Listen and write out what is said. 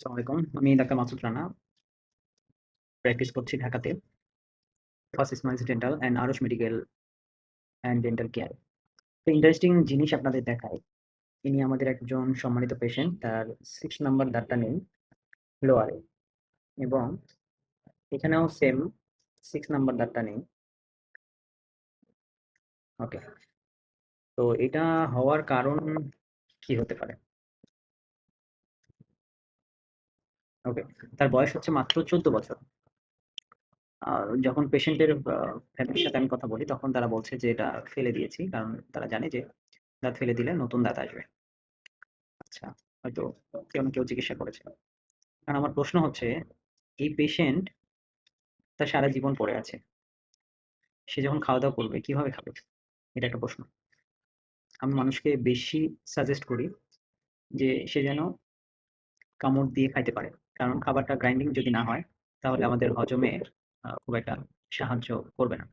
আসসালামু আলাইকুম। আমি ডাক্তার মাসুদ রানা। প্র্যাকটিস করছি ঢাকাতে। First smiles dental and Aarush medical and dental care. তো ইন্টারেস্টিং জিনিস আপনাদের দেখাই। ইনি আমাদের একজন সম্মানিত পেশেন্ট। তার 6 নাম্বার দাঁতটা নেই লোয়ারে, এবং এখানেও সেম 6 নাম্বার দাঁতটা নেই। ওকে। তো এটা হওয়ার কারণ কি হতে পারে? ওকে। তার বয়স হচ্ছে মাত্র 14 বছর। যখন পেশেন্টের ফ্যামিলির সাথে আমি কথা বলি, তখন তারা বলছে যে এটা ফেলে দিয়েছি। কারণ তারা জানে যে দাঁত ফেলে দিলে নতুন দাঁত আসবে। আচ্ছা, হয়তো কেউ না কেউ চিকিৎসা করেছে। কারণ আমার প্রশ্ন হচ্ছে, এই পেশেন্ট তার সারা জীবন পড়ে আছে। সে যখন খাওয়া-দাওয়া করবে কিভাবে খাবে? এটা একটা প্রশ্ন। আমি মানুষকে বেশি সাজেস্ট করি যে সে যেন কামড় দিয়ে খাইতে পারে। কারণ খাবারটা গ্রাইন্ডিং যদি না হয়, তাহলে আমাদের হজমে খুব একটা সাহায্য করবে না।